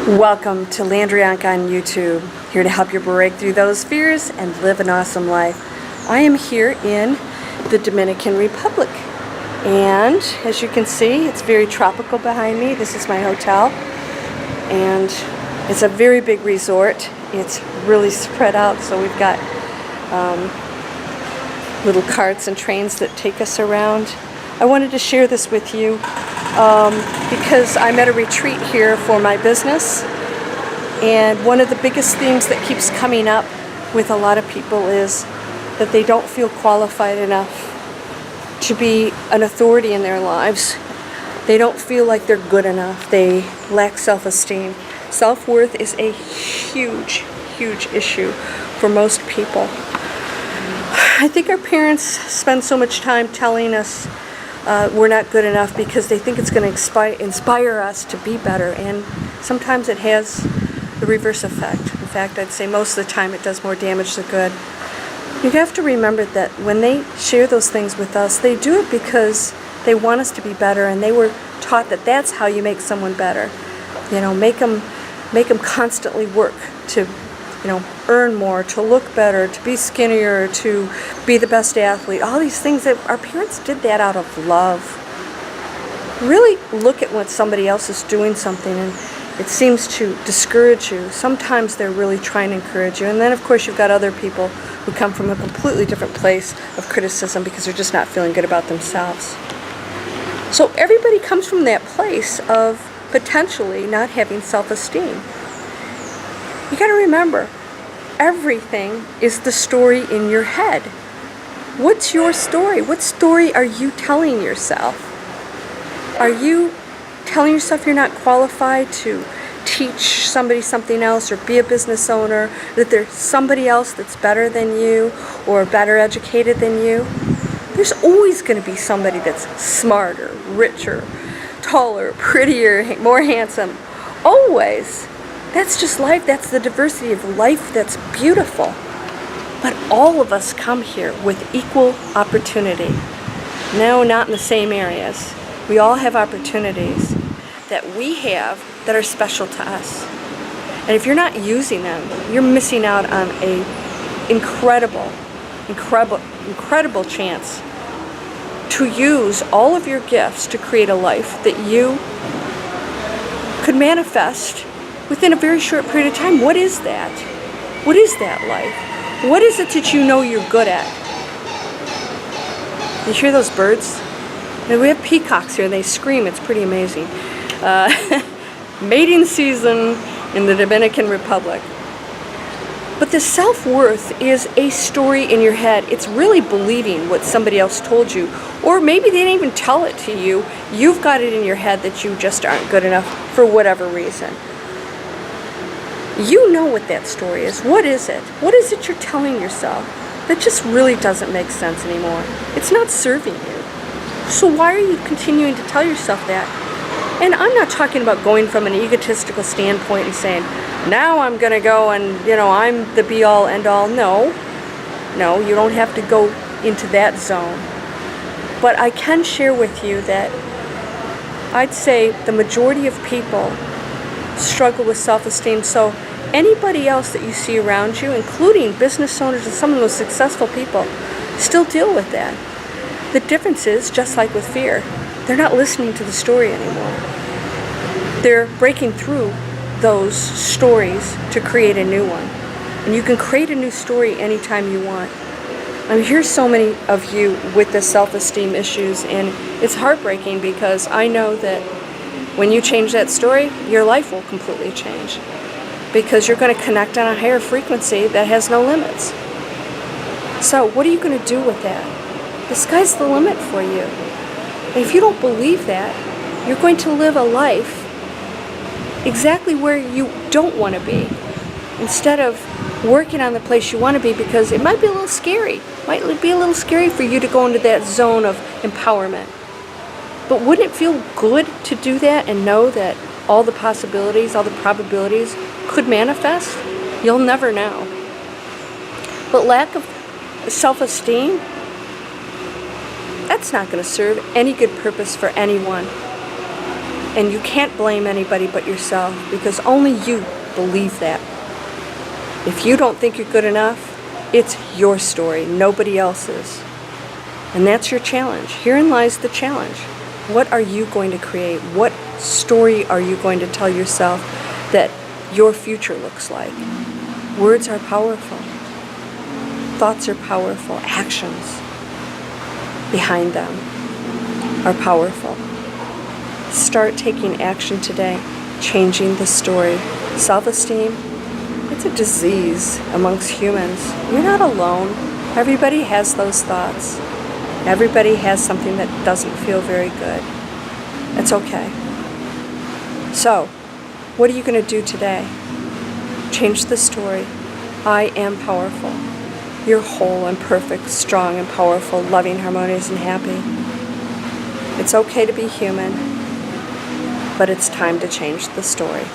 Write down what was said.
Welcome to Landria Onkka on YouTube, here to help you break through those fears and live an awesome life. I am here in the Dominican Republic, and as you can see, it's very tropical behind me. This is my hotel, and it's a very big resort. It's really spread out, so we've got little carts and trains that take us around. I wanted to share this with you because I'm at a retreat here for my business, and one of the biggest themes that keeps coming up with a lot of people is that they don't feel qualified enough to be an authority in their lives. They don't feel like they're good enough. They lack self-esteem. Self-worth is a huge, huge issue for most people. I think our parents spend so much time telling us we're not good enough because they think it's going to inspire us to be better, and sometimes it has the reverse effect. In fact, I'd say most of the time it does more damage than good. You have to remember that when they share those things with us, they do it because they want us to be better, and they were taught that that's how you make someone better. You know, make them constantly work to, earn more, to look better, to be skinnier, to be the best athlete. All these things that our parents did that out of love. Really look at when somebody else is doing something and it seems to discourage you. Sometimes they're really trying to encourage you. And then, of course, you've got other people who come from a completely different place of criticism because they're just not feeling good about themselves. So everybody comes from that place of potentially not having self-esteem. You got to remember, everything is the story in your head. What's your story? What story are you telling yourself? Are you telling yourself you're not qualified to teach somebody something else or be a business owner, that there's somebody else that's better than you or better educated than you? There's always going to be somebody that's smarter, richer, taller, prettier, more handsome. Always. That's just life. That's the diversity of life that's beautiful. But all of us come here with equal opportunity. No, not in the same areas. We all have opportunities that we have that are special to us. And if you're not using them, you're missing out on an incredible chance to use all of your gifts to create a life that you could manifest within a very short period of time. What is that? What is that life? What is it that you know you're good at? You hear those birds? Now, we have peacocks here and they scream. It's pretty amazing. Mating season in the Dominican Republic. But the self-worth is a story in your head. It's really believing what somebody else told you. Or maybe they didn't even tell it to you. You've got it in your head that you just aren't good enough for whatever reason. You know what that story is. What is it? What is it you're telling yourself that just really doesn't make sense anymore? It's not serving you. So why are you continuing to tell yourself that? And I'm not talking about going from an egotistical standpoint and saying, now I'm going to go and, I'm the be-all, end-all. No, you don't have to go into that zone. But I can share with you that I'd say the majority of people struggle with self-esteem. So anybody else that you see around you, including business owners and some of the most successful people, still deal with that. The difference is, just like with fear, they're not listening to the story anymore. They're breaking through those stories to create a new one. And you can create a new story anytime you want. I here's so many of you with the self-esteem issues, and it's heartbreaking because I know that when you change that story, your life will completely change because you're going to connect on a higher frequency that has no limits. So what are you going to do with that? The sky's the limit for you. And if you don't believe that, you're going to live a life exactly where you don't want to be instead of working on the place you want to be, because it might be a little scary. It might be a little scary for you to go into that zone of empowerment. But wouldn't it feel good to do that and know that all the possibilities, all the probabilities could manifest? You'll never know. But lack of self-esteem, that's not going to serve any good purpose for anyone. And you can't blame anybody but yourself, because only you believe that. If you don't think you're good enough, it's your story, nobody else's. And that's your challenge. Herein lies the challenge. What are you going to create? What story are you going to tell yourself that your future looks like? Words are powerful. Thoughts are powerful. Actions behind them are powerful. Start taking action today, changing the story. Self-esteem, it's a disease amongst humans. You're not alone. Everybody has those thoughts. Everybody has something that doesn't feel very good. It's okay. So, what are you going to do today? Change the story. I am powerful. You're whole and perfect, strong and powerful, loving, harmonious, and happy. It's okay to be human, but it's time to change the story.